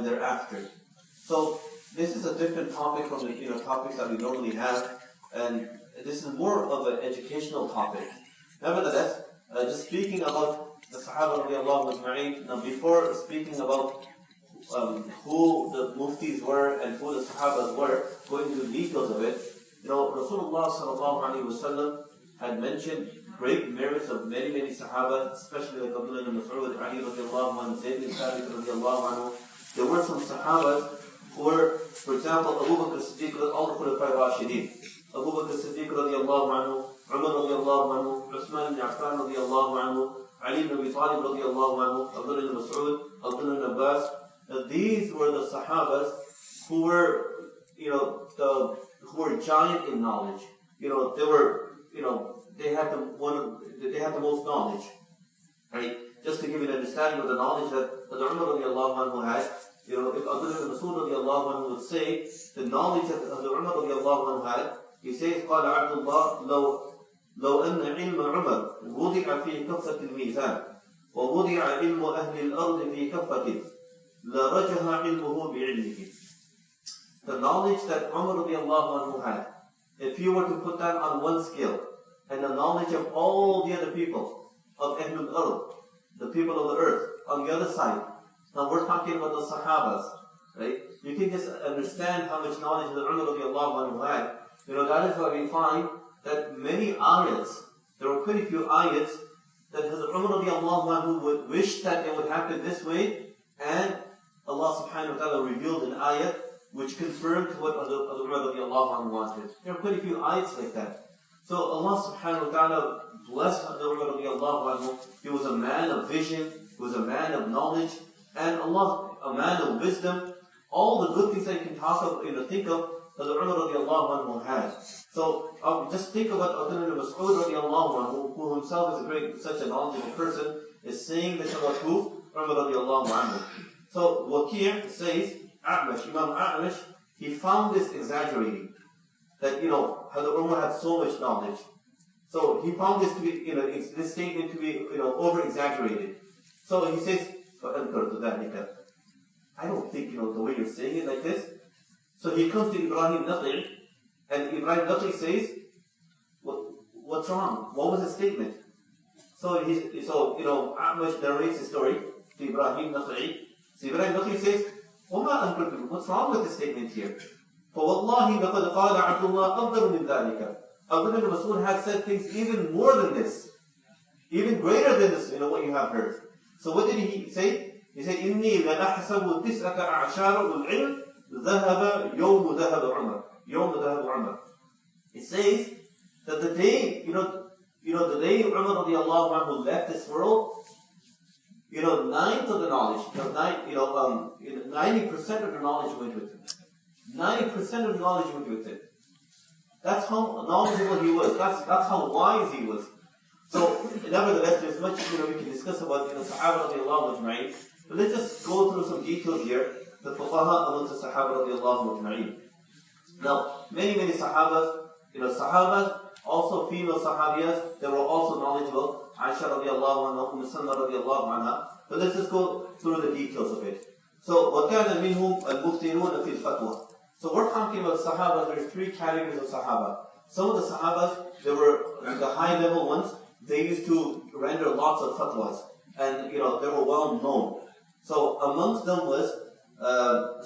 and thereafter. So this is a different topic from the topics that we normally have, and this is more of an educational topic. Nevertheless, just speaking about the Sahaba radiallahu ajma'in, now before speaking about who the Muftis were and who the Sahabas were, going into the details of it, Rasulullah sallallahu alaihi wasallam had mentioned great merits of many Sahabas, especially like Abdullah ibn Mas'ud, Ali radiallahu anhu, Zayd ibn Thabit radiallahu anhu. There were some Sahabas who were, for example, Abu Bakr as-Siddiq, all the Khulafa ar-Rashidin. Abu Bakr as-Siddiq radiallahu anhu, Umar radiallahu anhu, Uthman ibn Affan radiallahu anhu, Ali ibn Abi Talib radiallahu anhu, Abdullah ibn Mas'ud, Abdullah ibn Abbas. These were the Sahabas who were, who were giant in knowledge. They were, they had the most knowledge, right? Just to give you an understanding of the knowledge that Umar radiallahu anhu had, if Abdullah ibn Mas'ud radiallahu anhu would say the knowledge that Umar radiallahu anhu had, he says, قال عبد الله لو أن علم عمر وضع في كفة الميزان ووضع علم أهل الأرض في كفة لرجح علمه بعلمه. The knowledge that Umar radiallahu anhu had, if you were to put that on one scale, and the knowledge of all the other people of Ahlul Ard, the people of the earth, on the other side. Now we're talking about the Sahabas, right? You can just understand how much knowledge that Umar radiallahu anhu had. That is why we find that many ayats, there were quite a few ayats that Umar radiallahu anhu would wish that it would happen this way, and Allah subhanahu wa ta'ala revealed an ayat which confirmed what Umar radiallahu anhu wanted. There are quite a few ayats like that. So Allah subhanahu wa ta'ala blessed Umar radiallahu anhu. He was a man of vision, he was a man of knowledge, and Allah, a man of wisdom. All the good things that you can think of that Umar radiallahu anhu had. So just think about Abdullah ibn Mas'ud radiallahu anhu, who himself is such a knowledgeable person, is saying this about who? Umar radiallahu anhu. So Waqi' says, Imam A'mash, he found this exaggerating. That, Hazrat Umar had so much knowledge. So he found this to be, this statement to be, over-exaggerated. So he says, I don't think, the way you're saying it like this. So he comes to Ibrahim Naqi, and Ibrahim Naqi says, what's wrong? What was his statement? So A'mash narrates the story to Ibrahim Naqi. So Ibrahim Naqi says, what's wrong with this statement here? فَوَاللَّهِ لَقَدْ قَالَ عَبْدُ اللَّهِ أَفْضَلُ مِنْ ذَلِكَ. Abdullah ibn Mas'ud had said things even more than this, even greater than this, what you have heard. So what did he say? He said, إِنِّي لَأَحْسَبُ تِسْأَةَ أَعْشَارُ الْعِلْمِ ذَهَبَ يَوْمُ ذَهَبَ عُمَرُ. يَوْمُ ذَهَبَ عُمَرُ. It says that the day, the day Umar radiallahu anhu left this world, 9th of the knowledge, 90% of the knowledge went with him. 90% of the knowledge went with him. That's how knowledgeable he was. That's how wise he was. So, nevertheless, there's much we can discuss about Sahaba radiallahu ajma'in. But let's just go through some details here. The fuqaha amongst the Sahaba radiallahu ajma'in. Now, many Sahabas, Sahabas, also female Sahabiyas, they were also knowledgeable. Aisha radiallahu anha, Salma radiallahu anha. But let's just go through the details of it. So, وَكَانَ مِنْهُمْ الْمُفْتِرُونَ فِي الْفَتْوَى. So we're talking about Sahabas. There's three categories of Sahaba. Some of the Sahabas, they were the high level ones. They used to render lots of fatwas, and they were well known. So amongst them was,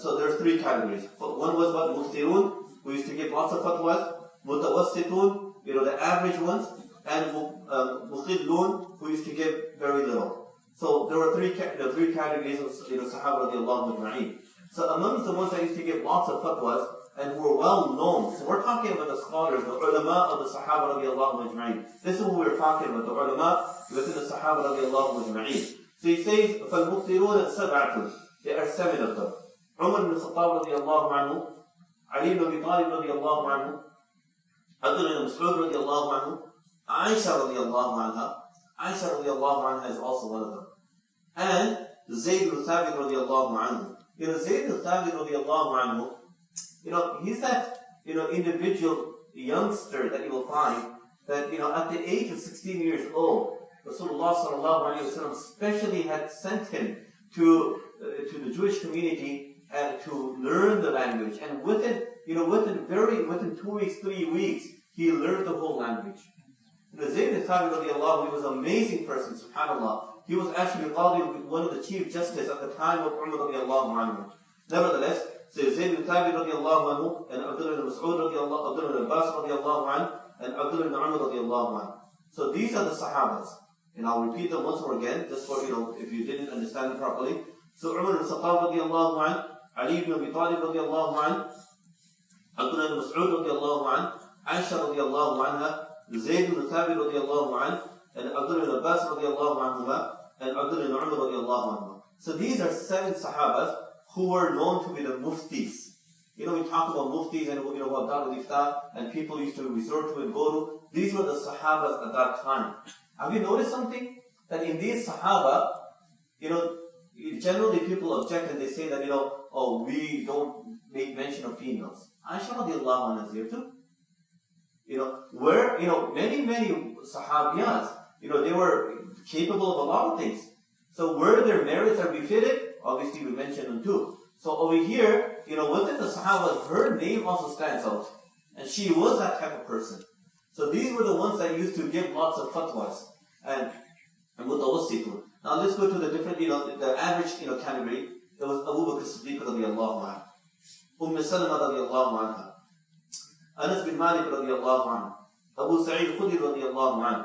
so there's three categories. One was what, Muftirun, who used to give lots of fatwas. Mutawassitun, the average ones, and Mukhidlun, who used to give very little. So there were three categories of Sahaba radiallahu ajma'in. So amongst the ones that used to give lots of fatwas and who were well known, so we're talking about the scholars, the ulama of the Sahaba radiallahu ajma'in. This is what we're talking about, the ulama within the Sahaba radiallahu ajma'in. So he says, فَالْمُفْتِرُونَ سَبْعَةٌ. There are 7 of them. Umar ibn Khattab radiallahu anhu, Ali ibn Abi Talib radiallahu anhu, Abdullah ibn Mas'ud radiallahu anhu, Aisha radiallahu anha. Aisha radiallahu anha is also one of them. And Zayd ibn Thabit radiallahu anhu. Zayd ibn Thabit radiallahu anhu, he's that, individual youngster that you will find that, at the age of 16 years old, Rasulullah sallallahu alayhi wa sallam specially had sent him to to the Jewish community and to learn the language. And within 2 weeks, 3 weeks, he learned the whole language. Zayd ibn Thabit radiallahu, he was an amazing person, subhanAllah. He was actually one of the chief justices at the time of Umar radiallahu anhu. Nevertheless, so Zayd ibn Thabit radiallahu anhu, and Abdullah ibn Mas'ud radiallahu, Abdullah ibn Abbas radiallahu anhu, and Abdullah ibn Umar radiallahu anhu. So these are the Sahabas. And I'll repeat them once more again, just for, if you didn't understand it properly. So Umar ibn Khattab radiallahu anhu, Ali ibn Abi Talib radiallahu anhu, Abdullah ibn Mas'ud radiallahu anhu, Aisha radiallahu anha, Zayd ibn Thabit radiallahu anhu, and Abdullah ibn Abbas radiallahu anhuma, and Abdullah ibn Umar radiallahu anhuma. So these are 7 Sahabas who were known to be the Muftis. We talk about Muftis and about Darul Ifta, and people used to resort to and go to. These were the Sahabas at that time. Have you noticed something? That in these Sahaba, generally people object and they say that, we don't make mention of females. Aisha radiallahu anha is here too. Many Sahabiyas, they were capable of a lot of things. So where their merits are befitted, obviously we mention them too. So over here, within the Sahabas, her name also stands out. And she was that type of person. So these were the ones that used to give lots of fatwas. And with the Now let's go to the different, the average, category. There was Abu Bakr Siddiq radiallahu anhu, Salama radiallahu anha, Anas bin Malik radiallahu anhu, Abu Sa'id Khudri radiallahu anhu,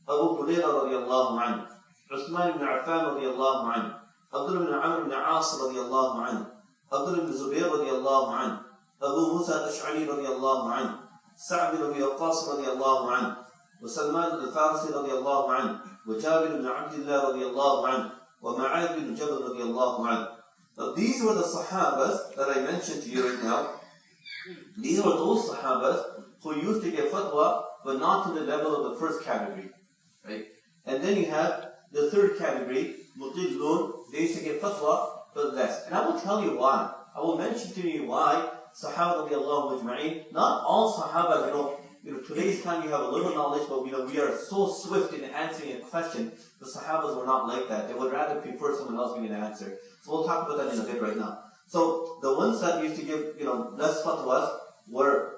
Abu Hurayra radiallahu anhu, Uthman ibn Affan radiallahu anhu, Abdullah ibn Amr ibn As radiallahu anhu, Abdullah ibn Zubayr radiallahu anhu, Abu Musa al-Ash'ari radiallahu anhu, Sa'd bin Abi Waqqas radiallahu anhu, وسلمان الفارسي رضي الله عنه وجابر بن عبد الله رضي الله عنه ومعاذ بن جبل رضي الله عنه. Now these were the Sahabas that I mentioned to you right now. These were those Sahabas who used to give fatwa, but not to the level of the first category, right? And then you have the third category, Mutidlun. They used to give fatwa, but less. And I will tell you why. I will mention to you why Sahaba radiallahu ajma'in. Not all Sahabas, today's time you have a little knowledge, but we are so swift in answering a question. The Sahabas were not like that. They would rather prefer someone else giving an answer. So we'll talk about that in a bit right now. So the ones that used to give less fatwas were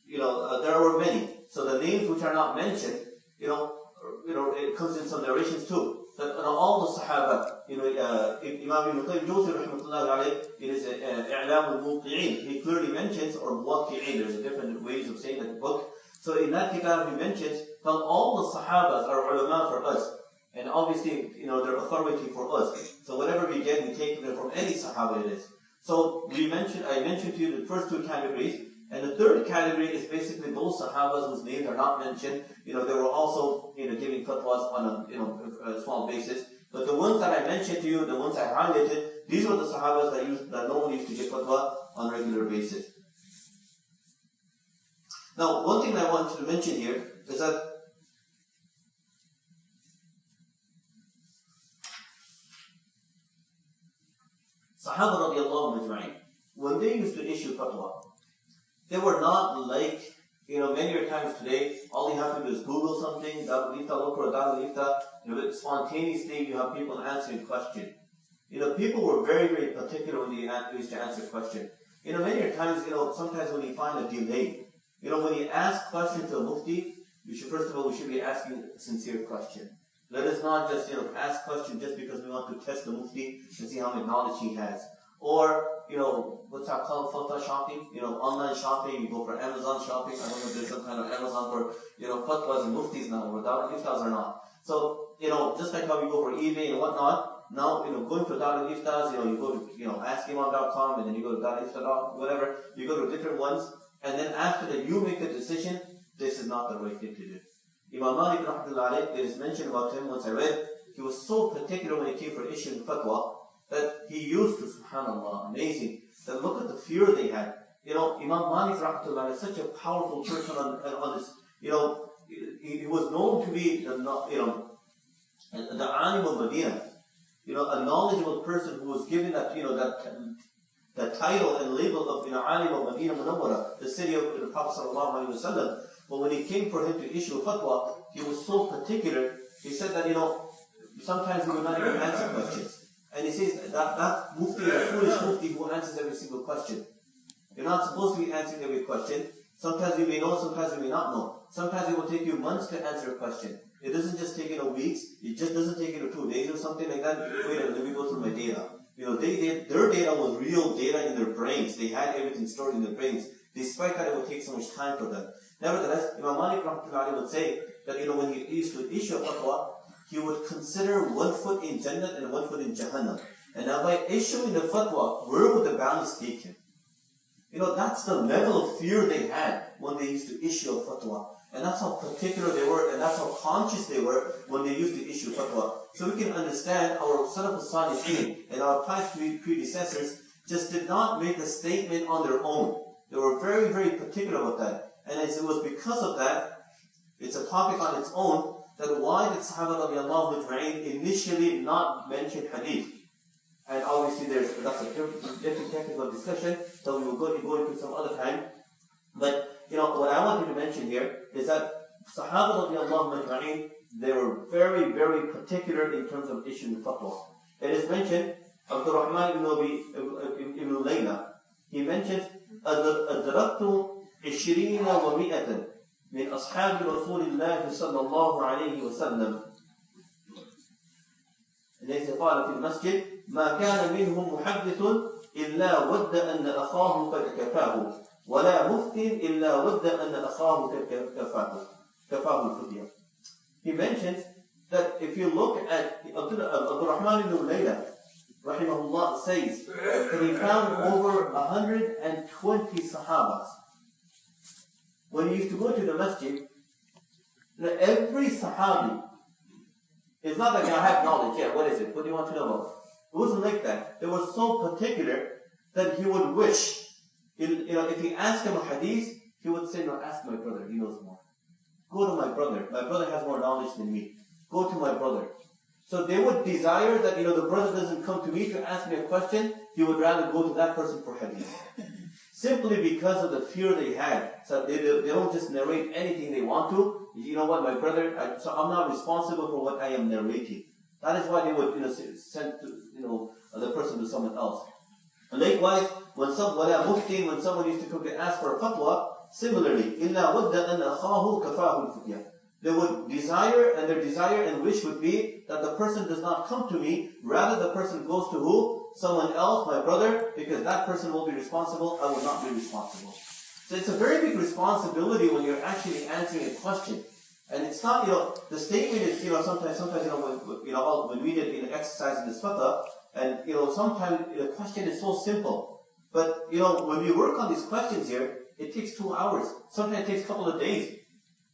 there were many. So the names which are not mentioned, it comes in some narrations too. That all the Sahaba, Imam Ibn Qayyim Jawzi rahmatullahi alayh, it is I'lam al-Muqi'in. He clearly mentions, or Muqi'in, there's different ways of saying that in the book. So in that kitab he mentions that all the Sahabas are ulama for us. And obviously, they're authority for us. So whatever we get, we take them from any Sahaba it is. So I mentioned to you the first two categories. And the third category is basically those Sahabas whose names are not mentioned. They were also giving fatwas on a small basis. But the ones that I mentioned to you, the ones I highlighted, these were the Sahabas that no one used to give fatwa on a regular basis. Now, one thing I want to mention here is that Sahaba radiallahu majma'in, when they used to issue fatwa, they were not like, many times today, all you have to do is Google something, Darul Ifta, look for a Darul Ifta, spontaneously you have people answering a question. People were very, very particular when they used to answer a question. Many times, sometimes when you find a delay, when you ask questions to a Mufti, we should be asking a sincere question. Let us not just, ask questions just because we want to test the Mufti and see how much knowledge he has. Or, what's that called, fatwa shopping? Online shopping, you go for Amazon shopping. I don't know if there's some kind of Amazon for, fatwas and Muftis now, or Darul Iftas or not. So, just like how we go for eBay and whatnot, now, going for Darul Iftas, you go to, askimam.com, and then you go to Darul Ifta, whatever, you go to different ones, and then after that you make a decision, this is not the right thing to do. Imam Malik rahmatullahi alayh, it is mentioned about him once I read, he was so particular when it came for issuing fatwa, that he used to, subhanAllah, amazing, that look at the fear they had. Imam Malik rahmatullahi alayh is such a powerful person on this, he was known to be, the alim of Medina, a knowledgeable person who was given that, that title and label of alim of Medina Munawwara, the city of the Prophet sallallahu alaihi wasallam. But when it came for him to issue a fatwa, he was so particular. He said that sometimes he would not even answer questions. And he says that Mufti is a foolish Mufti who answers every single question. You're not supposed to be answering every question. Sometimes you may know, sometimes you may not know. Sometimes it will take you months to answer a question. It doesn't just take weeks, it just doesn't take 2 days or something like that. Wait a minute, let me go through my data. Their data was real data in their brains. They had everything stored in their brains. Despite that, it would take so much time for them. Nevertheless, Imam Malik would say that when he used to issue a fatwa, he would consider 1 foot in Jannah and 1 foot in Jahannam. And now by issuing the fatwa, where would the balance take him? That's the level of fear they had when they used to issue a fatwa. And that's how particular they were, and that's how conscious they were when they used to issue fatwa. So we can understand our Salaf al-Salihin and our past predecessors just did not make a statement on their own. They were very, very particular about that. And it was because of that, it's a topic on its own, that why did Sahaba radiallahu ajma'in initially not mention hadith? And obviously that's a different technical discussion that we will go into some other time. But what I wanted to mention here is that Sahaba radiallahu ajma'in, they were very, very particular in terms of issuing fatwa. It is mentioned, Abdurrahman ibn Layla, he mentions, أدركت 20 و100 من أصحاب رسول الله صلى الله عليه وسلم ليس قال في المسجد ما كان منهم محدث إلا ود أن أخاه قد كفاه ولا مفت إلا ود أن أخاه قد كفاه الفتية. He mentions that if you look at Abdurrahman ibn Layla, rahimahullah, says that he found over 120 Sahabas. When he used to go to the masjid, every Sahabi, it's not like I have knowledge, what is it? What do you want to know about? It wasn't like that. They were so particular that he would wish, if he asked him a hadith, he would say, no, ask my brother, he knows more. Go to my brother has more knowledge than me. Go to my brother. So they would desire that, the brother doesn't come to me to ask me a question, he would rather go to that person for hadith. Simply because of the fear they had. So they don't just narrate anything they want to. You know what, my brother, so I'm not responsible for what I am narrating. That is why they would send the person to someone else. And likewise, when someone used to come to ask for a fatwa, similarly, إِلَّا وَدَّ أَنَّ أَخَاهُ كَفَاهُ الْفُتْيَةِ. They would desire, and their desire and wish would be that the person does not come to me, rather the person goes to who? Someone else, my brother, because that person will be responsible, I will not be responsible. So it's a very big responsibility when you're actually answering a question. And it's not, the statement is, sometimes, when we did exercise in this fatwa, and, sometimes the question is so simple. But, when we work on these questions here, it takes 2 hours. Sometimes it takes a couple of days.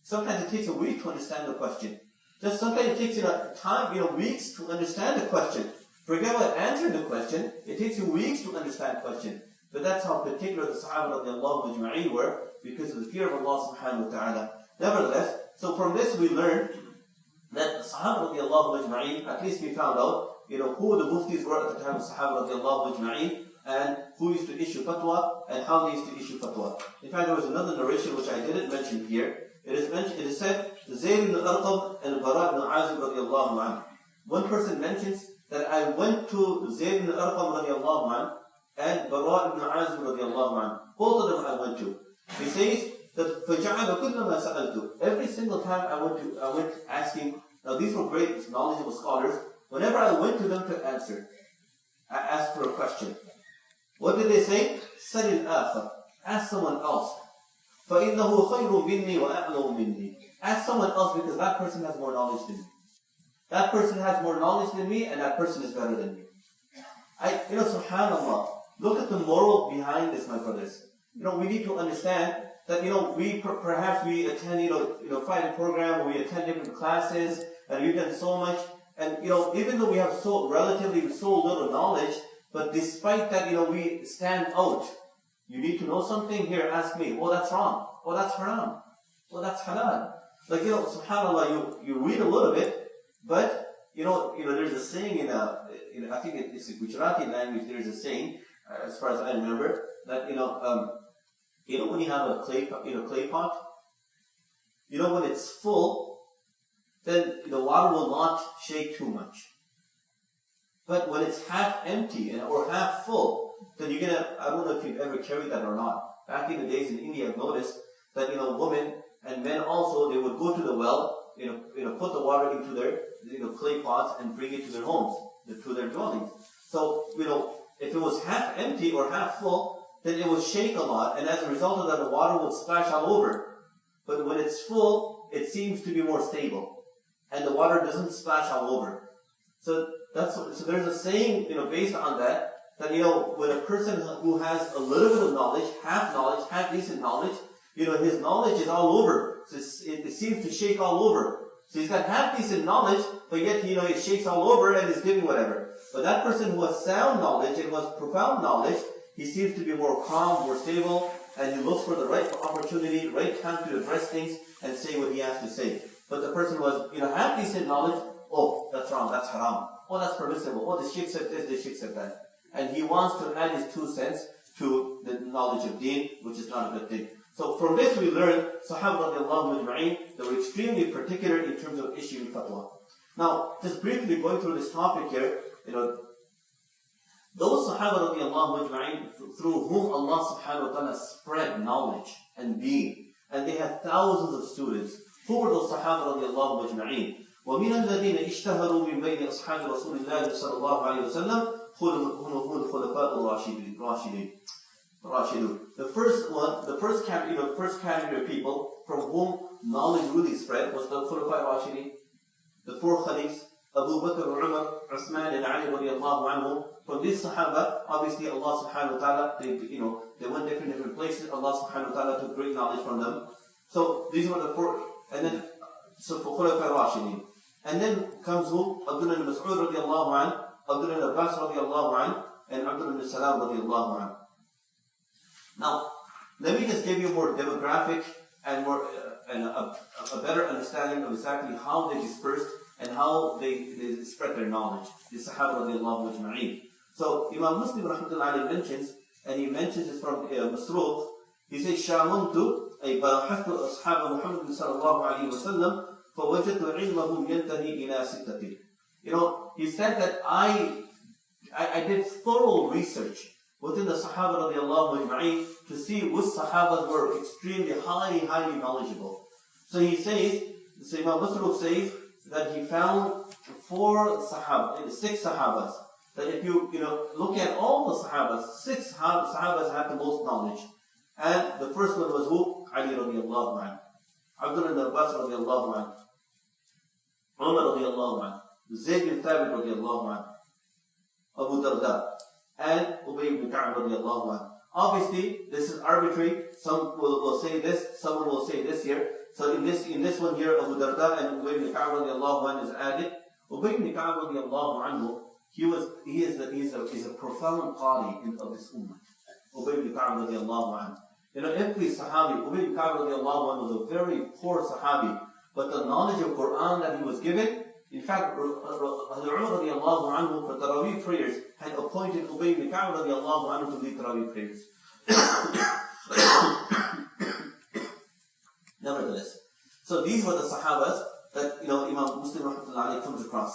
Sometimes it takes a week to understand the question. Just sometimes it takes time, weeks to understand the question. Forget about answering the question. It takes you weeks to understand the question. But that's how particular the Sahaba radiallahu ajma'in were, because of the fear of Allah subhanahu wa ta'ala. Nevertheless, so from this we learned that the Sahaba radiallahu ajma'in, at least we found out, who the Muftis were at the time of Sahaba radiallahu ajma'in, and who used to issue fatwa, and how they used to issue fatwa. In fact, there was another narration which I didn't mention here. It is said, Zayd ibn Arqam and Bara ibn Azib radiallahu anhu. One person mentions that I went to Zayd ibn Arqam radiallahu anhu and Bara ibn Azib radiallahu anhu. Both of them I went to. He says that فَجَعَلَ كُلَّ مَا سَأَلْتُ. Every single time I went asking, now these were great knowledgeable scholars, whenever I went to them to answer, I asked for a question. What did they say? سَلِ الْآخَرِ. Ask someone else. فَإِنَّهُ خَيْرٌ مِنِّي وَأَعْلَمُ مِنِّي. Ask someone else because that person has more knowledge than me. That person has more knowledge than me, and that person is better than me. Subhanallah. Look at the moral behind this, my brothers. We need to understand that, we perhaps we attend, Friday program, or we attend different classes, and we've done so much, and, even though we have relatively so little knowledge, but despite that, we stand out. You need to know something? Here, ask me. Oh, that's wrong. Oh, that's haram. Oh, that's halal. Like, subhanAllah, you read a little bit, but, there's a saying I think it's a Gujarati language, there's a saying, as far as I remember, that, when you have a clay pot, when it's full, then the water will not shake too much. But when it's half empty or half full, then you're gonna, I don't know if you've ever carried that or not. Back in the days in India, I've noticed that, women and men also, they would go to the well, put the water into their, clay pots and bring it to their homes, to their dwellings. So, if it was half empty or half full, then it would shake a lot, and as a result of that, the water would splash all over. But when it's full, it seems to be more stable, and the water doesn't splash all over. So there's a saying, based on that when a person who has a little bit of knowledge, half decent knowledge, his knowledge is all over. So it seems to shake all over. So he's got half decent knowledge, but yet, it shakes all over and is giving whatever. But that person who has sound knowledge and who has profound knowledge, he seems to be more calm, more stable, and he looks for the right opportunity, right time to address things and say what he has to say. But the person who has, half decent knowledge, oh, that's wrong, that's haram. Oh, that's permissible. Oh, the Shaykh said this, the Shaykh said that. And he wants to add his 2 cents to the knowledge of deen, which is not a good thing. So from this we learn, Sahabas radiallahu ajma'in, they were extremely particular in terms of issuing fatwa. Now, just briefly going through this topic here, those Sahabas radiallahu ajma'in, through whom Allah subhanahu wa ta'ala spread knowledge and deen, and they had thousands of students. Who were those Sahabas radiallahu ajma'in? ومن الذين اشتهروا من بين أصحاب رسول الله صلى الله عليه وسلم هم الخلفاء الراشدين. The first category of people from whom knowledge really spread was the Khulafa al-Rashidin, the 4 Khalifs, Abu Bakr, Umar, Uthman, and Ali radiallahu anhum. From these Sahaba, obviously Allah subhanahu wa ta'ala, they went different places. Allah subhanahu wa ta'ala took great knowledge from them. So these were the 4, and then for Khulafa al-Rashidin. And then comes who? Abdullah ibn Mas'ud radiallahu anhu, Abdullah ibn Abbas radiallahu anhu, and Abdullah ibn Salam radiallahu anhu. Now, let me just give you more demographic and a better understanding of exactly how they dispersed and how they spread their knowledge. The Sahaba radiallahu ajma'in. So Imam Muslim rahmatullahi mentions, and he mentions this from Masruq, he says, Shamuntu, ay barahattu ashab Muhammad sallallahu alayhi wa sallam, فَوَجَدْتُ عِلْمَهُمْ يَنْتَهِي إِلَى سِتَّةٍ. He said that I did thorough research within the Sahaba radiallahu ajma'in to see which Sahabas were extremely highly knowledgeable. So he says, Imam Masruq says that he found 6 Sahabas. That if you look at all the Sahabas, 6 Sahabas had the most knowledge. And the first one was who? Ali radiallahu anhu, Abdullah ibn Abbas radiallahu anhu, Umar radiallahu anhu, Zayd bin Thabit radiallahu anhu, Abu Darda, and Ubay ibn Ka'b radiallahu anhu. Obviously, this is arbitrary. Some will say this, someone will say this here. So in this one here, Abu Darda and Ubay ibn Ka'b radiallahu anhu is added. Ubay ibn Ka'b radiallahu anhu, he is a profound qari of this ummah. Ubay ibn Ka'b radiallahu anhu. Every Sahabi, Ubay ibn Ka'b radiallahu anhu was a very poor Sahabi, but the knowledge of Quran that he was given, in fact, Umar radiallahu anhu for Taraweeh prayers had appointed Ubay ibn Ka'b radiallahu anhu to lead Taraweeh prayers. Nevertheless, so these were the Sahabas that Imam Muslim rahmatullahi alayhi comes across.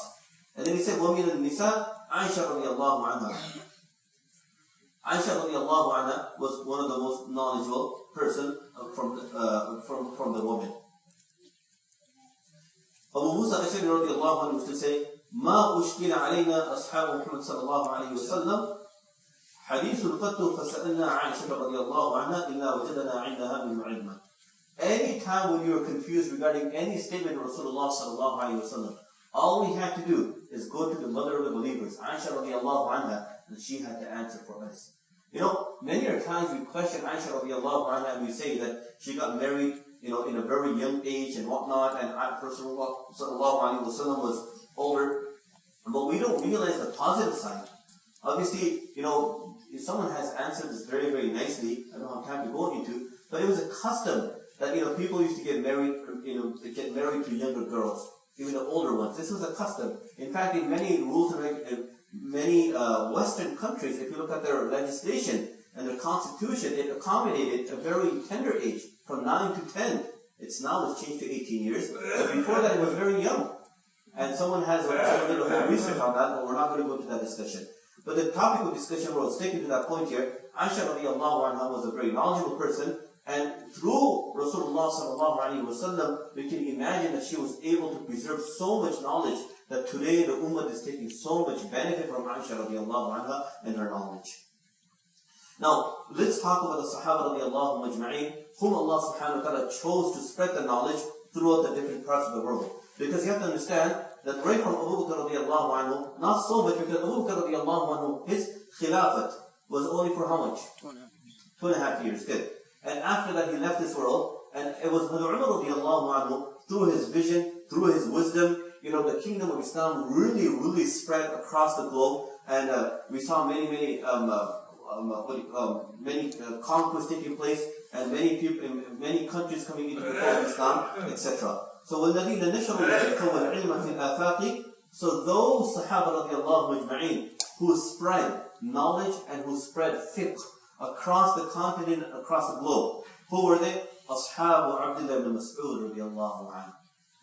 And then he said, وَمِنَ النِّسَاءِ Aisha radiallahu anha. Aisha radiallahu anha was one of the most knowledgeable person from the women. Abu Musa Ashari radiallahu anhu used to say, مَا أُشْكِلَ عَلَيْنَا أَصْحَابُ مُحَمَّدٍ صَلَى اللَّهُ عَلَيْهِ وَسَلَّمَ حَدِيثٌ قَدْتُ فَسَأَلْنَا عَائِشَةَ رَضِيَ اللَّهُ عَنْهَا إِلَّا وَجَدَنَا عِنْدَهَا مِنْ عِلْمًا. Any time when you were confused regarding any statement of Rasulullah sallallahu alayhi wa sallam, all we had to do is go to the mother of the believers, Aisha radiallahu anha, and she had to answer for us. Many times we question Aisha radiallahu anha and we say that she got married, in a very young age and whatnot, and Rasulullah sallallahu alayhi wa sallam was older. But we don't realize the positive side. Obviously, if someone has answered this very, very nicely, I don't have time to go into, but it was a custom that, people used to get married to younger girls, even the older ones. This was a custom. In fact, in many rules and many Western countries, if you look at their legislation and their constitution, it accommodated a very tender age, from 9 to 10. It's changed to 18 years. But before that, it was very young. And someone has did a whole research on that, but we're not going to go into that discussion. But the topic of discussion was taken to that point here. Aisha radiallahu anha was a very knowledgeable person, and through Rasulullah sallallahu alaihi wasallam, we can imagine that she was able to preserve so much knowledge that today the ummah is taking so much benefit from Aisha radiallahu anha and her knowledge. Now, let's talk about the Sahaba radiallahu majma'in, whom Allah subhanahu wa ta'ala chose to spread the knowledge throughout the different parts of the world. Because you have to understand that right from Abu Bakr radiallahu anhu, not so much, because Abu Bakr radiallahu anhu, his khilafat was only for how much? 2.5 years, good. And after that he left this world, and it was Umar radiallahu anhu, through his vision, through his wisdom, the kingdom of Islam really spread across the globe, and we saw many conquests taking place, and many people, many countries coming into the fold of Islam, etc. So وَالَّذِينَ نَشَرُوا الْفِقْهَ وَالْعِلْمَ فِي الْآفَاقِ. So those Sahaba radiallahu majma'in who spread knowledge and who spread fiqh across the continent, across the globe. Who were they? Ashabu Abdullah ibn Mas'ud radiallahu anhu.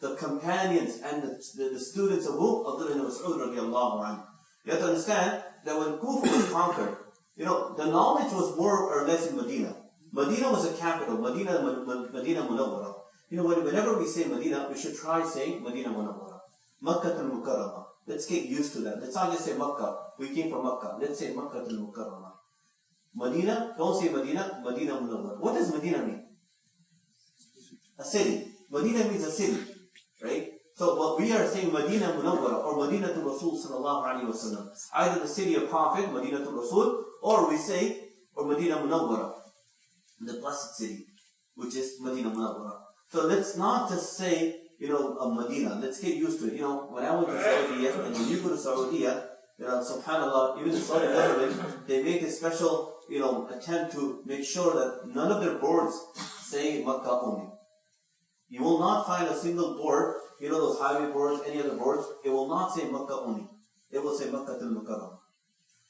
The companions and the students of who? Abdullah ibn Mas'ud radiallahu anhu. You have to understand that when Kufa was conquered, the knowledge was more or less in Medina. Medina was a capital, Medina Munawwara. Whenever we say Medina, we should try saying Medina Munawwara. Makkah al-Mukarramah. Let's get used to that. Let's not just say Makkah. We came from Makkah. Let's say Makkah al-Mukarramah. Medina, don't say Medina, Medina Munawwara. What does Medina mean? A city. Medina means a city, right? So what we are saying Medina Munawwara or Medina to Rasul sallallahu alaihi wasallam. Either the city of Prophet, Medina to Rasul, or we say, or Medina Munawwara, the blessed city, which is Medina Munawwara. So let's not just say, Medina. Let's get used to it. When I went to Saudi, and when you go to Saudi, subhanAllah, even the Saudi government, they make a special, attempt to make sure that none of their boards say Makkah only. You will not find a single board, those highway boards, any other boards, it will not say Makkah only. It will say Makkah al-Mukarramah.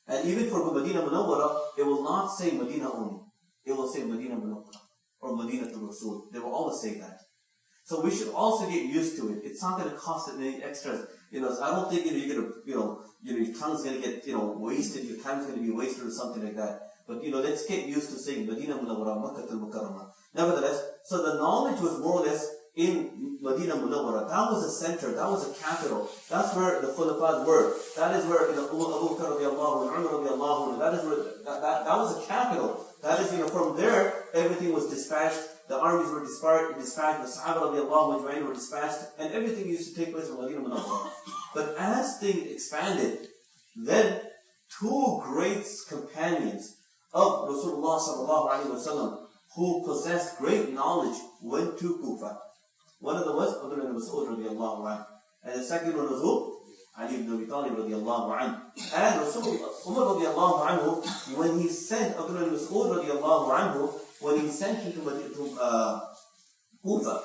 And even for Medina Munawwara, it will not say Medina only. It will say Medina Munawwara or Medina to Rasul. They will always say that. So we should also get used to it. It's not going to cost any extras. So I don't think you're going to, your tongue's going to get wasted. Your time's going to be wasted or something like that. But let's get used to saying Medina Munawwara, Makkah al-Mukarramah. Nevertheless, so the knowledge was more or less in Medina Munawwara. That was a center. That was a capital. That's where the Khulafas were. That is where Abu Bakr radiallahu anhu, Umar radiallahu anhu. That is where that was a capital. That is from there everything was dispatched. The armies were dispatched. The Sahaba radiallahu anhu were dispatched, and everything used to take place in Medina Munawwara. But as things expanded, then two great companions of Rasulullah sallallahu alaihi wasallam who possessed great knowledge went to Kufa. One of them was Abdullah ibn Mas'ud radiallahu anhu, and the second one was who? Ali ibn Abi Talib radiallahu anhu. And Umar radiallahu anhu, when he sent Abdullah ibn Mas'ud radiallahu anhu, when he sent him to Kufa,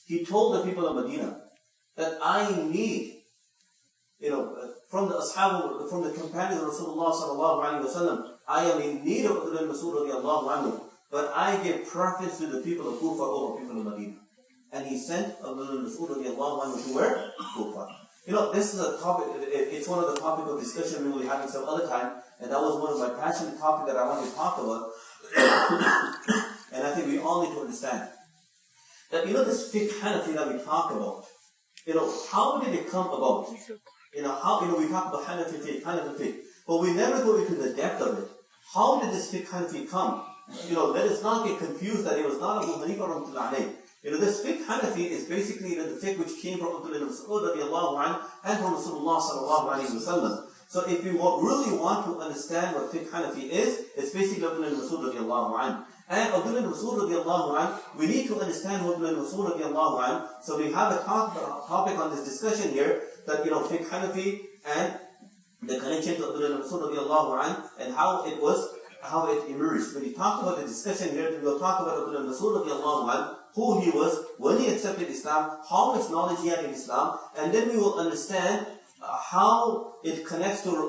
he told the people of Medina that I need, from the ashab, from the companions of Rasulullah sallallahu alaihi wasallam, I am in need of Abdullah ibn Mas'ud radiallahu anhu, but I give preference to the people of Kufa over people of Medina. And he sent Abdullah ibn Mas'ud radiallahu anhu to where? Kufa. This is a topic, it's one of the topics of discussion we will be having some other time, and that was one of my passionate topics that I wanted to talk about. And I think we all need to understand that, this fiqh Hanafi that we talk about, how did it come about? How, we talk about Hanafi fiqh, but we never go into the depth of it. How did this fiqh Hanafi come? Let us not get confused that it was not Abu Hanifa rahmatullahi alayhi. This fiqh Hanafi is basically the fiqh which came from Abdullah ibn Mas'ud radiallahu anhu and from Rasulullah sallallahu alayhi wa sallam. So if you really want to understand what fiqh Hanafi is, it's basically Abdullah ibn Mas'ud radiallahu anhu. And Abdullah ibn Mas'ud radiallahu anhu, we need to understand Abdullah ibn Mas'ud radiallahu anhu. So we have a topic on this discussion here, that fiqh Hanafi and the connection to Abdullah ibn Mas'ud radiallahu anhu and how it emerged. When we talk about the discussion here, we will talk about Abdullah ibn Mas'ud radiallahu anhu, who he was when he accepted Islam, how much knowledge he had in Islam, and then we will understand how it connects to Abu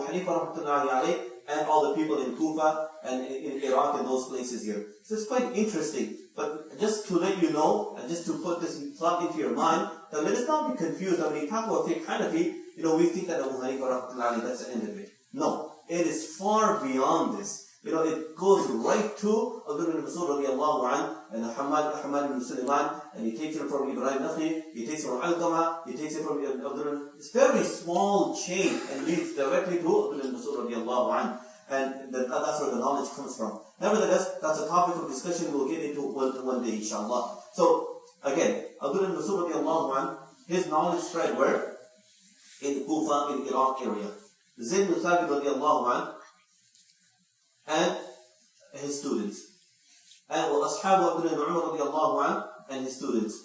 Hanifa rahmatullahi alayhi and all the people in Kufa and in Iraq and those places here. So it's quite interesting. But just to let you know, and just to put this plug into your mind, Now let us not be confused. Now when you talk about fiqh Hanafi, we think that Abu Hanifa rahmatullahi, that's the end of it. No, it is far beyond this. It goes right to Abdullah ibn Mas'ud radiallahu anhu and Hamad ibn Sulaiman, and he takes it from Ibrahim Nakhi, he takes it from Alqama, he takes it from Abdullah. It's a very small chain and leads directly to Abdullah ibn Mas'ud radiallahu anhu. And that's where the knowledge comes from. Nevertheless, that's a topic of discussion we'll get into one day, inshallah. So, again, Abdullah ibn Mas'ud radiallahu anhu, his knowledge spread where? In Kufa, in Iraq area. Zayd ibn Thabit radiallahu anhu, and his students. And وأصحاب عبد الله بن عمر رضي الله عنه and his students.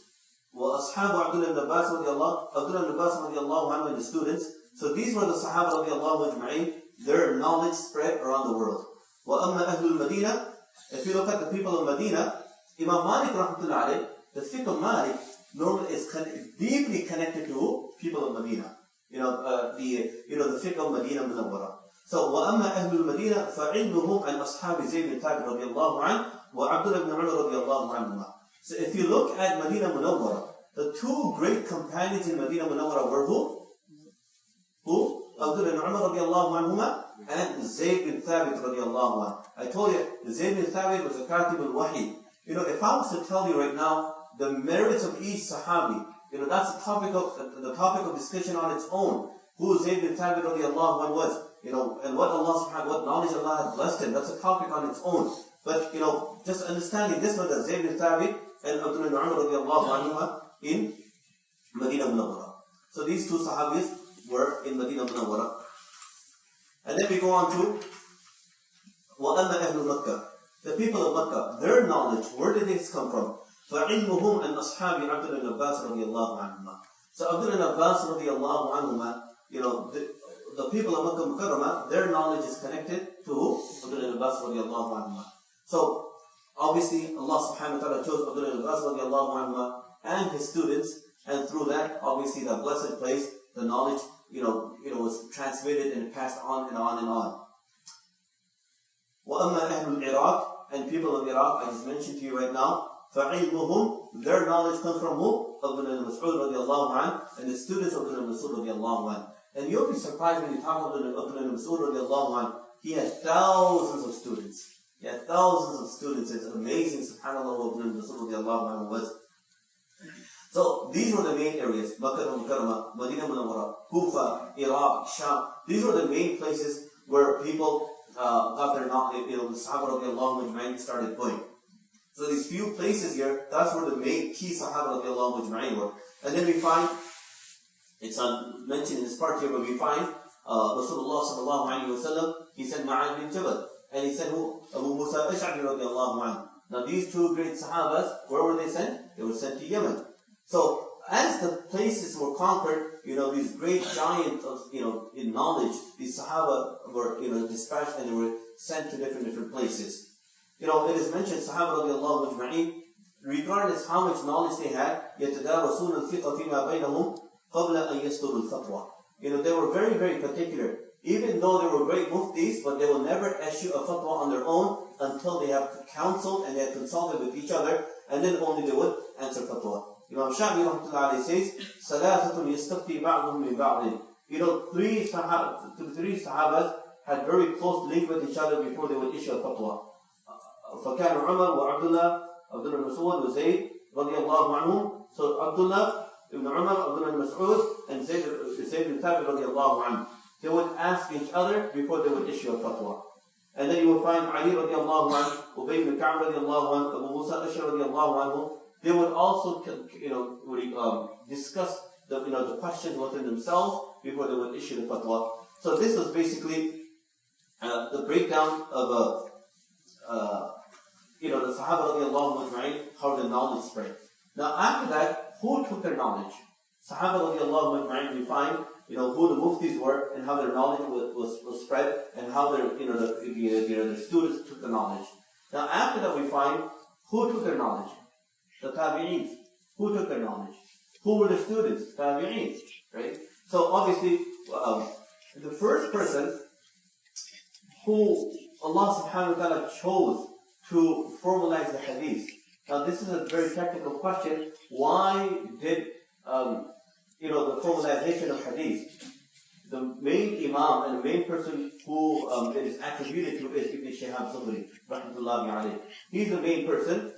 وأصحاب عبد الله بن عباس رضي الله عنه and his students. So these were the Sahaba رضي الله أجمعين. Their knowledge spread around the world. وأما أهل المدينة, if you look at the people of Medina, Imam Malik rahmatullah alayh, the fiqh of Malik normally is deeply connected to people of Medina. The fiqh of Medina Munawwara. So, وَأَمَّا أَهْلُ الْمَدِينَةِ فَعِلْمُهُمْ عَنْ أَصْحَابِ زَيْدٍ بن ثابت رضي الله عنه وعبد الله بن عمر رضي الله عنهما. So, if you look at Medina Munawwara, the two great companions in Medina Munawwara were who? Who? Abdullah ibn Umar رضي الله عنهما and Zayd bin Thabit رضي الله عنه. I told you, Zayd bin Thabit was a Katib al-Wahi. If I was to tell you right now the merits of each Sahabi, that's the topic of discussion on its own. Who Zayd bin Thabit رضي الله عنه was. And what knowledge Allah had blessed him, that's a topic on its own. But, just understanding this one, that Zayd bin Thabit and Abdullah ibn Umar radiallahu anhuma in Medina Munawwara. So these two Sahabis were in Medina Munawwara. And then we go on to وَأَمَّا أَهْلُ مَكَّةِ, the people of Makkah, their knowledge, where did this come from? فَعِلْمُهُمْ أَنْ أَصْحَابِ عَبْدُ اللَّهِ بْنِ عَبَّاسِ رَضِيَ اللَّهُ عَنْهُمَا. So Abdullah ibn Abbas radiallahu anhuma, the people of Makkah Mukarramah, their knowledge is connected to Abdullah ibn Abbas radiallahu anhuma. So, obviously, Allah subhanahu wa ta'ala chose Abdullah ibn Abbas radiallahu anhuma and his students, and through that, obviously, the blessed place, the knowledge, was transmitted and passed on and on and on. وَأَمَّا أَهْلُ الْعِرَاقِ, and people of Iraq, I just mentioned to you right now, فَعِلْمُهُمْ, their knowledge comes from who? Abdullah ibn Mas'ud radiallahu anhu, and the students of Abdullah ibn Mas'ud radiallahu anhu. And you'll be surprised when you talk about Abdullah ibn Mas'ud radiallahu anhu. He had thousands of students. It's amazing, subhanAllah, what Abdullah ibn Mas'ud radiallahu anhu was. So these were the main areas: Makkah al-Mukarramah, Medina Munawwara, Kufa, Iraq, Sham. These were the main places where people got their knowledge. The Sahaba radiallahu anhu started going. So these few places here, that's where the main key Sahaba radiallahu anhu were. And then we find, it's mentioned in this part here, but we find Rasulullah sallallahu alayhi wa sallam, he said Ma'ad bin Jabal, and he said who? Abu Musa al-Ash'ari radiallahu anhu. Now these two great Sahabas, where were they sent? They were sent to Yemen. So as the places were conquered, these great giants of, in knowledge, these Sahaba were, dispatched and they were sent to different places. It is mentioned, Sahaba radiallahu ajma'in, regardless how much knowledge they had, يَتَدَارَسُونَ الْفِقَّ فِيمَا بَيْنَهُمْ قَبْلَ أَنْ يَسْتُرُوا الْفَطْوَةِ. They were very, very particular. Even though they were great muftis, but they will never issue a fatwa on their own until they have counseled and they have consulted with each other, and then only they would answer fatwa. Imam Shafi rahmatullahi alayhi says, ثَلَاثَةٌ يَسْتَفْتِي بَعْضُهُم مِّن بَعْضٍ. Three Sahabas had very close link with each other before they would issue a fatwa. فَكَانَ عُمَرُ وَعَبْدُ Abdullah ibn Mas'ud was Zayd radiallahu anhum. So Abdullah ibn Umar, Abdullah ibn Mas'ud, and Zayd ibn Thabit radiallahu anhu, they would ask each other before they would issue a fatwa. And then you will find Ali radiallahu anhu, Ubay ibn Ka'b radiallahu anhu, Abu Musa al-Ash'ari radiallahu anhu. They would also, discuss the questions within themselves before they would issue the fatwa. So this was basically the breakdown of the Sahaba radiallahu anhu, how the knowledge spread. Now after that, who took their knowledge? Sahaba radiallahu anhu, we find who the muftis were and how their knowledge was spread and how their their students took the knowledge. Now after that, we find who took their knowledge. The tabi'ins. Who took their knowledge? Who were the students? Tabi'ins. Right? So obviously, the first person who Allah subhanahu wa ta'ala chose to formalize the hadith. Now this is a very technical question. Why did the formalization of hadith, the main imam and the main person who it is attributed to is Ibn Shihab Zuhri, rahmatullahi alayhi. He's the main person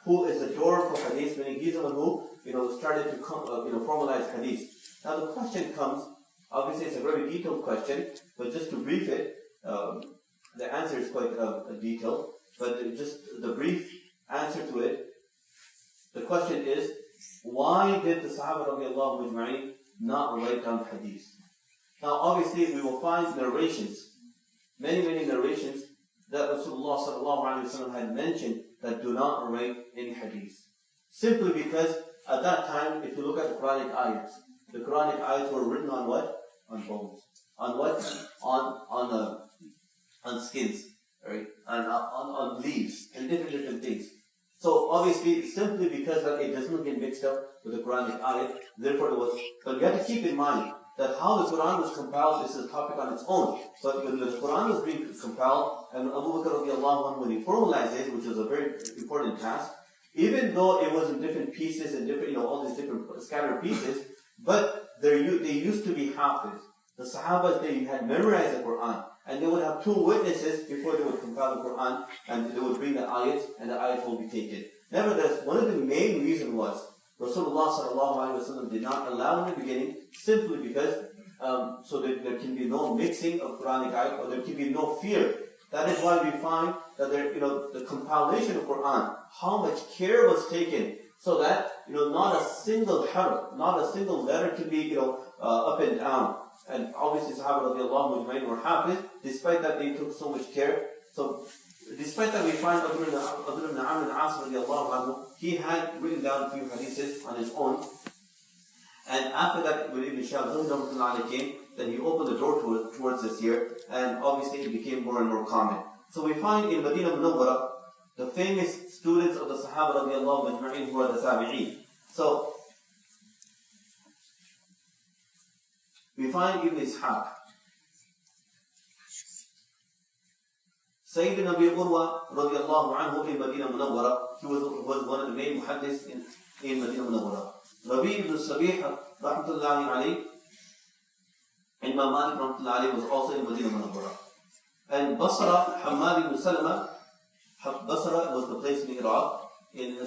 who is the door for hadith, meaning he's the one who started to formalize hadith. Now the question comes, obviously it's a very detailed question, but just to brief it, the answer is quite detailed, but just the brief answer to it, the question is, why did the Sahaba radiallahu ajma'in not write down hadith? Now obviously we will find narrations, many narrations that Rasulullah sallallahu alayhi wa sallam had mentioned that do not write any hadith. Simply because at that time, if you look at the Quranic ayats, the Quranic ayats were written on what? On bones. On what? On skins, right? On leaves and different things. So obviously, simply because that it does not get mixed up with the Quranic ayat, therefore it was. But you have to keep in mind that how the Quran was compiled is a topic on its own. But when the Quran was being compiled, and Abu Bakr radiallahu anhu, when he formalized it, which was a very important task, even though it was in different pieces and different, all these different scattered pieces, but they used to be hafiz. The Sahabas, they had memorized the Quran, and they would have two witnesses before they would compile the Quran, and they would bring the ayats, and the ayats will be taken. Nevertheless, one of the main reasons was Rasulullah sallallahu alaihi wasallam did not allow in the beginning, simply because so that there can be no mixing of Quranic ayat, or there can be no fear. That is why we find that there, the compilation of Quran, how much care was taken, so that not a single harf, not a single letter can be up and down. And obviously Sahaba radiallahu ajma'in were hafiz, despite that they took so much care. So despite that we find Abdul ibn Amr al-As radiallahu anhu, he had written down a few hadiths on his own. And after that, when Ibn Shihab Zuhri came, then he opened the door towards this year, and obviously it became more and more common. So we find in Medina Munawwara, the famous students of the Sahaba radiallahu ajma'in who are the Tabi'een. So we find Ibn Ishaq, Sayyidina Abi Urwa radiallahu anhu in Medina Munawwara, he was one of the main muhaddis in Medina Munawwara. Rabi ibn Sabih rahmatullahi alayhi, Imam Malik rahmatullahi alayhi was also in Medina Munawwara. And Basra, Hammad ibn Salama, Basra was the place in Iraq.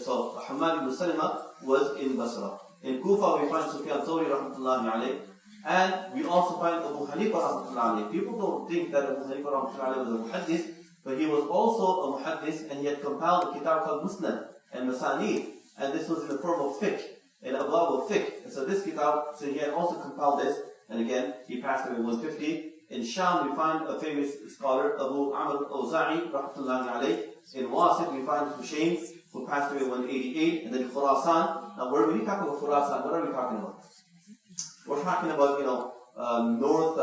So Hammad ibn Salama was in Basra. In Kufa we find Sufyan Thawri rahmatullahi alayhi. And we also find Abu Hanifa rahmatullahi alayhi. People don't think that Abu Hanifa rahmatullahi alayhi was a muhaddis, but he was also a muhaddis, and he had compiled a kitab called Musnad and Masanid, and this was in the form of fiqh, in Abwab of fiqh. And so this kitab, so he had also compiled this, and again, he passed away in 150. In Sham, we find a famous scholar, Abu Amr al-Awza'i, rahmatullahi alayhi. In Wasit, we find Hushaym, who passed away in 188. And then Khurasan. Now, when we talk about Khurasan, what are we talking about? We're talking about, North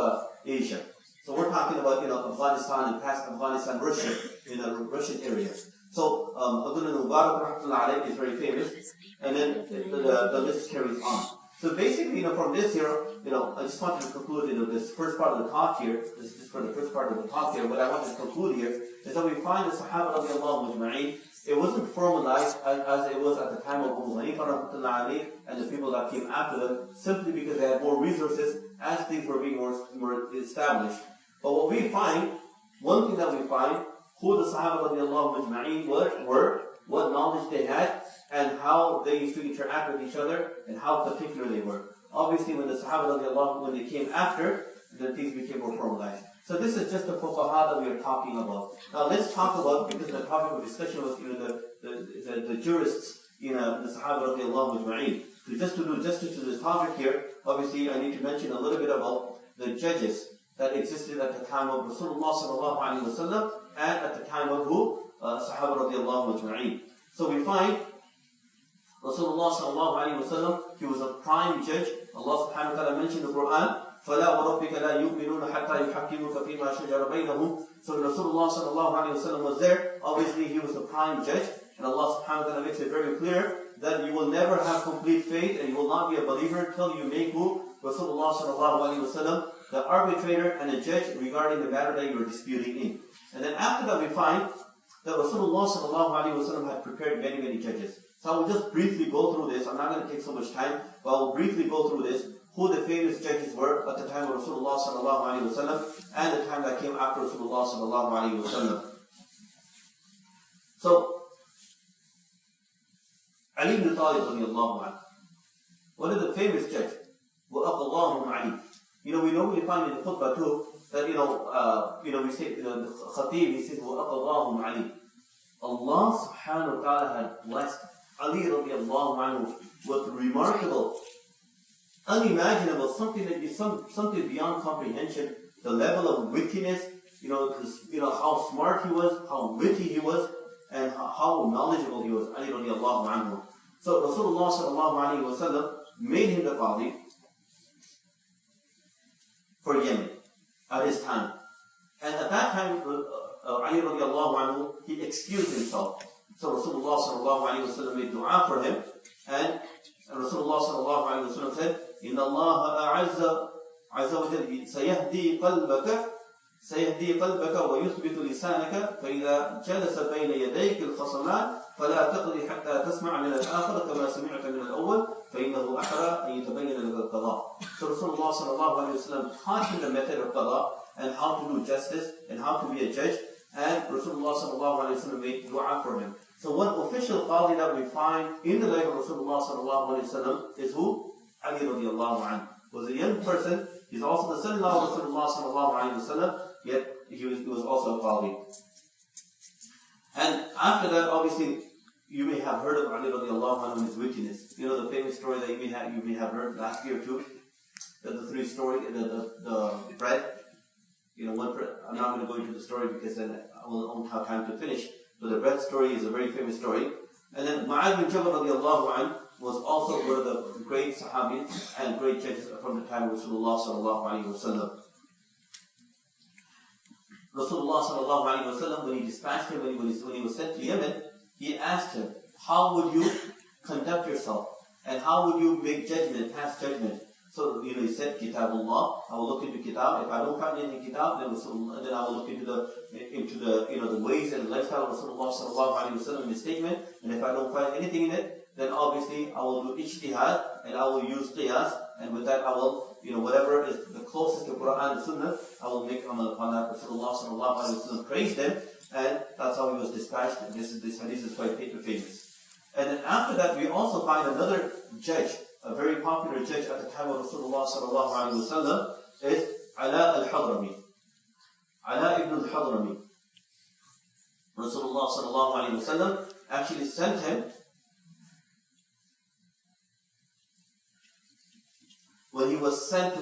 Asia. So we're talking about, Afghanistan and past Afghanistan, Russia, in a Russian area. So, Abdullah Mubarak, rahmatullahi alayhi, is very famous. And then the list carries on. So basically, from this here, I just wanted to conclude, this first part of the talk here. This is just for the first part of the talk here. What I want to conclude here is that we find the Sahaba radiallahu ajma'in, it wasn't formalized as it was at the time of Abu Hanifa rahmatullahi alayhi and the people that came after them, simply because they had more resources as things were being more established. But what we find, one thing that we find, who the Sahaba radiallahu ajma'in were, what knowledge they had, and how they used to interact with each other, and how particular they were. Obviously, when the Sahaba radiallahu, when they came after, then things became more formalized. So this is just the fuqaha that we are talking about. Now let's talk about, because the topic of discussion was the jurists, the Sahaba radiallahu ajma'in. So just to do justice to this topic here, obviously I need to mention a little bit about the judges that existed at the time of Rasulullah sallallahu alaihi wasallam and at the time of who? Sahaba radiallahu ajma'in. So we find Rasulullah sallallahu alaihi wasallam, he was a prime judge. Allah subhanahu wa ta'ala mentioned in the Quran, فَلَا وَرَبِّكَ لَا يُؤْمِنُونَ حَتَّى يُحَكِّمُكَ فِيمَا شَجَرَ بَيْنَهُم. So when Rasulullah sallallahu alaihi wasallam was there, obviously he was the prime judge, and Allah subhanahu wa ta'ala makes it very clear that you will never have complete faith and you will not be a believer till you make who? Rasulullah sallallahu alaihi wasallam the arbitrator and a judge regarding the matter that you are disputing in. And then after that we find that Rasulullah sallallahu alaihi wasallam had prepared many judges. So I will just briefly go through this. I'm not going to take so much time, but I will briefly go through this. Who the famous judges were at the time of Rasulullah sallallahu alaihi wasallam and the time that came after Rasulullah sallallahu alaihi wasallam. So, Ali ibn Talib radiallahu anhu, one of the famous judges, وَأَقَضَاهُمْ عَلِي. We normally find in the khutbah too, that, we say, the khatib, he says, وَأَقَضَاهُمْ عَلِي. Allah subhanahu wa ta'ala had blessed Ali radiallahu anhu with remarkable, unimaginable, something beyond comprehension, the level of wittiness, how smart he was, how witty he was, and how knowledgeable he was, Ali radiallahu anhu. So Rasulullah sallallahu alayhi wa sallam made him the qadi for Yemen at his time. And at that time, Ali radiallahu anhu, he excused himself. So Rasulullah sallallahu alayhi wa sallam made dua for him, and Rasulullah sallallahu alayhi wa sallam said, إِنَّ اللَّهَ عَزَّ وَجَلَّ سيهدي قلبك ويثبت لسانك فإذا جلس بين يديك الخصمان فلا تقضي حتى تسمع من الآخر كما سمعت من الأول فإنه أحرى أن يتبين لك القضاء. So Rasulullah sallallahu alayhi wa sallam taught him the method of qada and how to do justice and how to be a judge, and Rasulullah sallallahu alayhi wa sallam made dua for him. So one official qadi that we find in the life of Rasulullah sallallahu alayhi wa sallam is who? Ali radiallahu anhu. Was a young person. He's also the son-in-law of Rasulullah sallallahu alayhi wa sallam, yet he was also a qadi. And after that, obviously, you may have heard of Ali radiallahu anhu and his wittiness. The famous story that you may have heard last year too, the bread. I'm not going to go into the story because then I won't have time to finish. But the bread story is a very famous story. And then Mu'adh bin Jabal radiallahu anhu was also one of the great Sahabis and great judges from the time of Rasulullah sallallahu alayhi wa sallam. Rasulullah sallallahu alayhi wa sallam, when he dispatched him, when he was sent to Yemen, he asked him, how would you conduct yourself? And how would you make judgment, pass judgment? So, he said, Kitabullah, I will look into Kitab. If I don't find anything in Kitab, then I will look into the ways and lifestyle of Rasulullah sallallahu alayhi wa sallam in his statement. And if I don't find anything in it, then obviously I will do ijtihad and I will use qiyas, and with that I will, whatever is the closest to Quran and Sunnah, I will make amal upon that. Rasulullah sallallahu alayhi wa sallam praised him, and that's how he was dispatched. And this hadith is quite famous. And then after that, we also find another judge, a very popular judge at the time of Rasulullah sallallahu alayhi wa sallam, is Ala al-Hadrami. Ala ibn al-Hadrami. Rasulullah sallallahu alayhi wa sallam actually sent him when he was sent to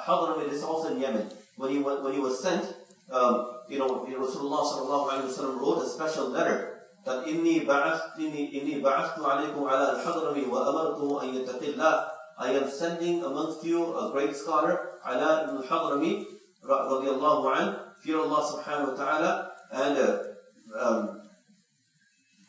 Hadrami. This is also in Yemen. When he was sent, Rasulullah sallallahu alayhi wa sallam wrote a special letter that إِنِّي بَعَثْتُ عَلَيْكُمْ عَلَى الْحَضْرَمِ وَأَمَرْتُهُ أَن يَتَّقِ اللَّهِ. I am sending amongst you a great scholar, Ala ibn al-Hadrami radiallahu anhu, fear Allah subhanahu wa ta'ala,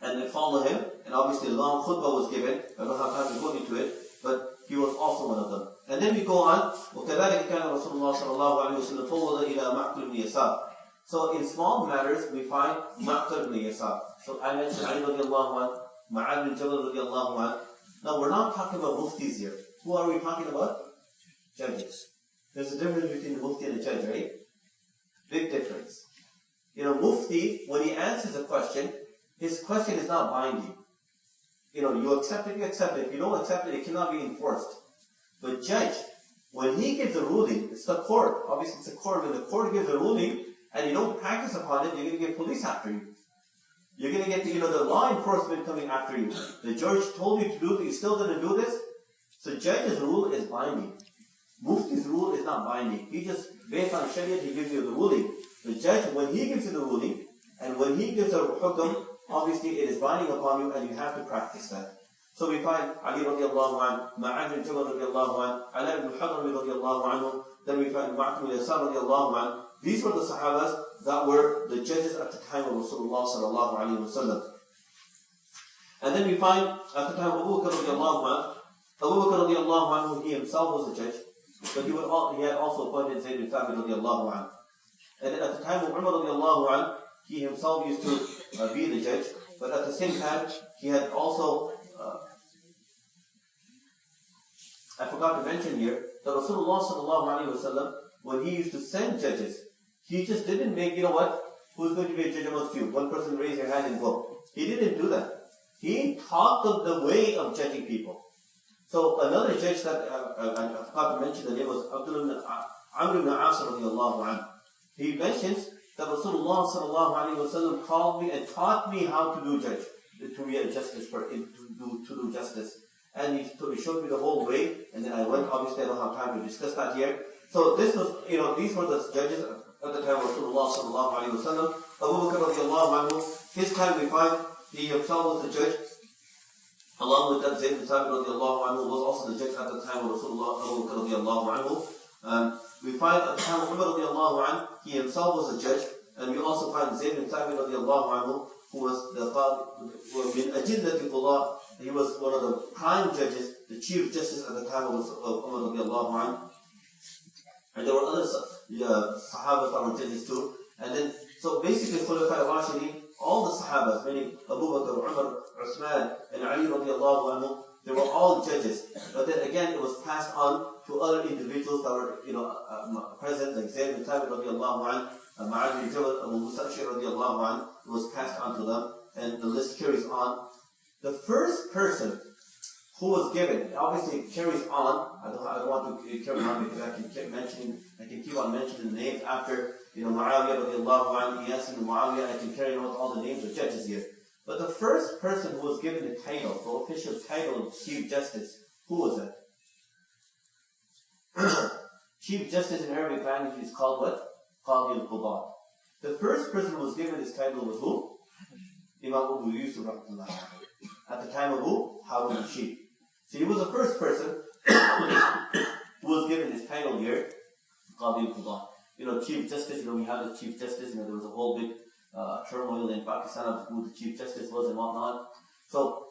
and follow him. And obviously a long khutbah was given. I don't have time to go into it, but he was also one of them. And then we go on, وَكَذَلِكَ كَانَ رَسُولُ اللَّهِ صَلَى اللَّهُ عَلَيْهِ وَسَلَّمْ فَوَّضَ إِلَى مَعْقِلِ بْنِ يَسَارٍ. So in small matters, we find Ma'qil ibn Yasar. So I mentioned Ali radiallahu anhu, Mu'adh bin Jabal radiallahu anhu. Now we're not talking about muftis here. Who are we talking about? Judges. There's a difference between a mufti and a judge, right? Big difference. Mufti, when he answers a question, his question is not binding. You accept it, you accept it. If you don't accept it, it cannot be enforced. But judge, when he gives a ruling, it's the court. Obviously it's a court. When the court gives a ruling, and you don't practice upon it, you're going to get police after you. You're going to get the law enforcement coming after you. The judge told you to do it, you still didn't do this. So judge's rule is binding. Mufti's rule is not binding. He just, based on Shariah, he gives you the ruling. The judge, when he gives you the ruling, and when he gives a hukm, obviously it is binding upon you, and you have to practice that. So we find Ali radiallahu anhu, Mu'adh bin Jabal radiallahu anhu, Ala ibn al-Hadrami radiallahu anhu, then we find Ma'qil ibn Yasar radiallahu anhu. These were the Sahabas that were the judges at the time of Rasulullah sallallahu alayhi wa sallam. And then we find at the time of Abu Bakr radiallahu anhu, he himself was a judge, but he had also appointed Zayd bin Thabit radiallahu anhu. And then at the time of Umar radiallahu anhu, he himself used to be the judge, but at the same time, he had also, I forgot to mention here, that Rasulullah sallallahu alaihi wasallam, when he used to send judges, he just didn't make, who's going to be a judge amongst you? One person raise your hand and go. He didn't do that. He taught them the way of judging people. So another judge that I forgot to mention the name was Amr ibn As radiallahu anhu. He mentions that Rasulullah sallallahu alaihi wasallam called me and taught me how to do judge, to be a justice, to do justice. And he showed me the whole way, and then I went. Obviously, I don't have time to discuss that here. So this was, these were the judges at the time of Rasulullah sallallahu alaihi wasallam. Abu Bakr radiallahu anhu, his time we find he himself was the judge. Along with that, Zayd bin Thabit radiallahu anhu was also the judge at the time of Rasulullah Abu Bakr radiallahu anhu. We find at the time of Umar radiallahu anhu, he himself was a judge, and we also find Zayd bin Thabit radiallahu anhu, who was the min ajillati qullah. He was one of the prime judges, the chief justice at the time of Umar radiallahu anhu. And there were other Sahabas that were judges too. And then, so basically, Khulafa al-Rashidin, all the Sahabas, meaning Abu Bakr, Umar, Uthman, and Ali radiallahu anhu, they were all judges. But then again, it was passed on to other individuals that were, present, like Zayd bin Thabit radiallahu anhu, Ma'ad bin Jabal, Abu Musa al-Ash'ari radiallahu anhu, it was passed on to them, and the list carries on. The first person who was given, obviously it carries on. I don't want to carry on because I can keep on mentioning the names after, Muawiyah radiallahu anhu, Iyas ibn Muawiyah, I can carry on with all the names of judges here. But the first person who was given the title, the official title of Chief Justice, who was it? Chief Justice in Arabic language is called what? Qadi al-Qudat. The first person who was given this title was who? Imam Abu Yusuf rahmatullah. At the time of who? Harun al-Rashid. So he was the first person who was given this title here, Qadi al-Qudat. Chief Justice, we have the Chief Justice, there was a whole big turmoil in Pakistan of who the Chief Justice was and whatnot. So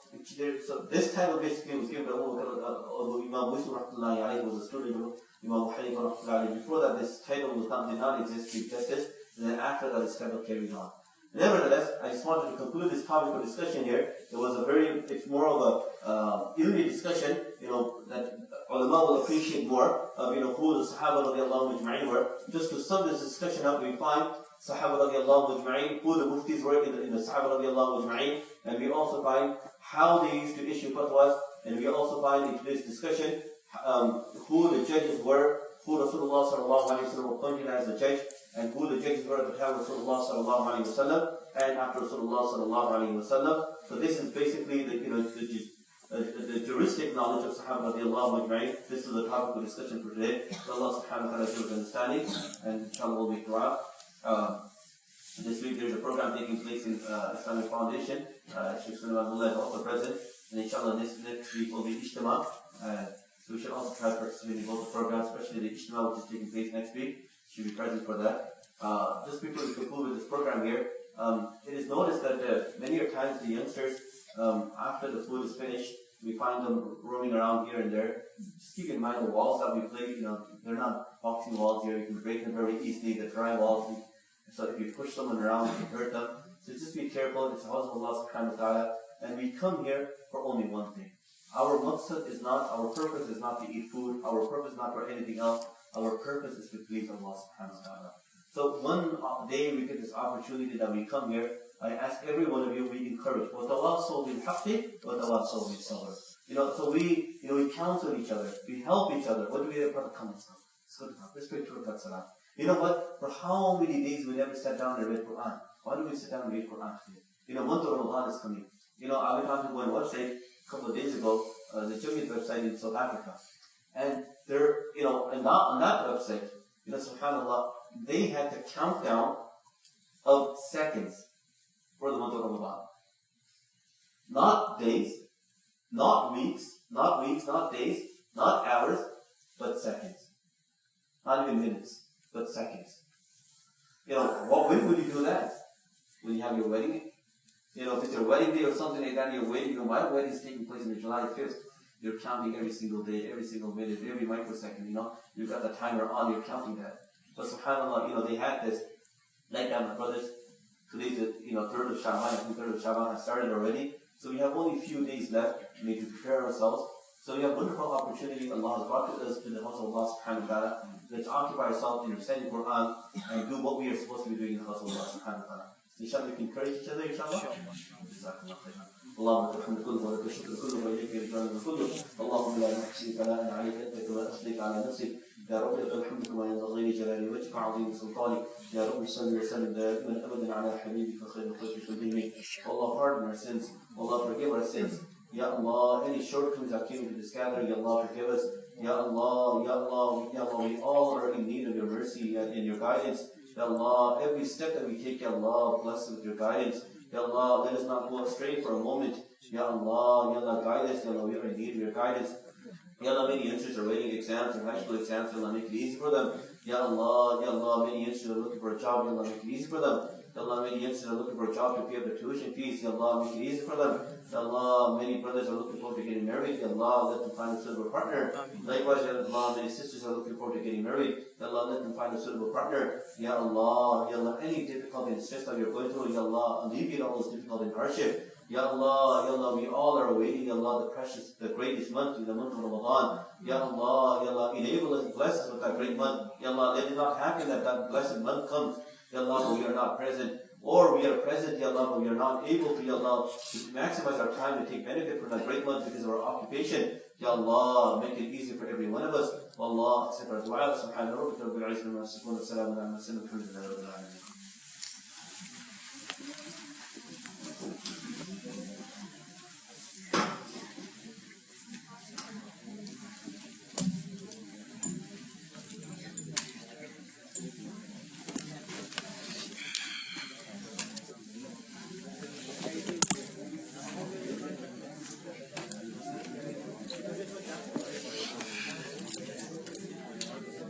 this title basically was given to Imam Yusuf rahmatullahi alayhi, was a student of Imam Abu Hanifa rahmatullahi alayhi. Before that, this title did not exist, Chief Justice, and then after that, this title carried on. Nevertheless, I just wanted to conclude this topic of discussion here. It's more of a ilmi discussion, that ulama will appreciate more of, who the Sahaba radiallahu ajma'in were. Just to sum this discussion up, we find Sahaba radiallahu ajma'in, who the Muftis were in the Sahaba radiallahu ajma'in, and we also find how they used to issue fatwas, and we also find in today's discussion who the judges were, who Rasulullah sallallahu alaihi wasallam appointed as the judge, and who the judges were at the time of Rasulullah sallallahu alaihi wasallam, and after Rasulullah sallallahu alaihi wasallam. So this is basically the juristic knowledge of Sahaba radiallahu ajma'in. This is the topic of discussion for today. Allah subhanahu wa ta'ala give us understanding, and inshallah we'll be throughout. This week there's a program taking place in Islamic Foundation. Shaykh Sulaiman is also present, and inshallah next week will be Ijtima. So we should also try to participate in both the programs, especially the Ijtima, which is taking place next week. Should be present for that. Just before we conclude with this program here, it is noticed that many times the youngsters, after the food is finished, we find them roaming around here and there. Just keep in mind the walls that we play, they're not boxing walls here. You can break them very easily. They're dry walls. So if you push someone around, you can hurt them. So just be careful. It's the house of Allah subhanahu wa ta'ala. And we come here for only one thing. Our maqsad is not, our purpose is not to eat food. Our purpose is not for anything else. Our purpose is to please Allah subhanahu wa ta'ala. So one day we get this opportunity that we come here, I ask every one of you, we encourage. وَتَوَاصَوْا بِالْحَقِّ وَتَوَاصَوْا بِالصَّبْرِ. So we counsel each other, we help each other. What do we do? Come, let's go. Let's go to God. Let's pray to God salam. You know what? For how many days we never sat down and read Quran? Why do we sit down and read Quran today? Month of Ramadan is coming. I went on to one website a couple of days ago, the Jumid website in South Africa. And they're, on that website, subhanAllah, they had the countdown of seconds for the month of Ramadan. Not days, not weeks, not days, not hours, but seconds. Not even minutes, but seconds. When would you do that? When you have your wedding? If it's your wedding day or something like that, you're waiting. My wedding is taking place on July 5th. You're counting every single day, every single minute, every microsecond, You've got the timer on, you're counting that. But subhanAllah, they had this, like that, my brothers, Today's the 3rd of Shaban. I think 3rd of Shaban has started already. So we have only a few days left to prepare ourselves. So we have wonderful opportunity. Allah has brought us to the house of Allah subhanahu wa ta'ala. Let's occupy ourselves in reciting Quran and do what we are supposed to be doing in the house of Allah subhanahu wa ta'ala. Inshallah, we can encourage each other, inshallah. اللهم لك الحمد كله ولك الشكر كله واليك الرجال كله اللهم لا نحصي ثناء عليك انت كما اثنيت على نفسك يا رب لك الحمد كما ينبغي لجلال وجهك وعظيم سلطانك يا رب صل وسلم دائما ابدا على حبيبك خير الخلق كلهم. Allah pardon our sins. Allah forgive our sins. Ya Allah, any shortcomings that came into this gathering, Ya Allah forgive us. Ya Allah, Ya Allah, Ya Allah, we all are in need of your mercy and your guidance. Ya Allah, every step that we take, Ya Allah, bless us with your guidance. Ya Allah, let us not go astray for a moment. Ya Allah, guide us. Ya Allah, we are in need of your guidance. Ya Allah, many youngsters are waiting exams and high school exams. Ya Allah, make it easy for them. Ya Allah, many youngsters are looking for a job. Ya Allah, make it easy for them. Ya Allah, many youngsters are looking for a job to pay up their tuition fees. Ya Allah, make it easy for them. Ya Allah, many brothers are looking forward to getting married. Ya Allah, let them find a suitable partner. Likewise, Ya Allah, many sisters are looking forward to getting married. Ya Allah, let them find a suitable partner. Ya Allah, any difficulty and stress that you're going through, Ya Allah, alleviate all those difficulty and hardship. Ya Allah, we all are awaiting, Ya Allah, the greatest month, in the month of Ramadan. Ya Allah, enable us, bless us with that great month. Ya Allah, let it not happen that blessed month comes, Ya Allah, but we are not present. Or we are present, Ya Allah, but we are not able to, Ya Allah, to maximize our time to take benefit from that great month because of our occupation. Ya Allah, make it easy for every one of us. Allah, accept our dua. Subhana rabbika rabbil izzati amma yasifun wa salamun ala al mursalin walhamdulillahi rabbil alamin.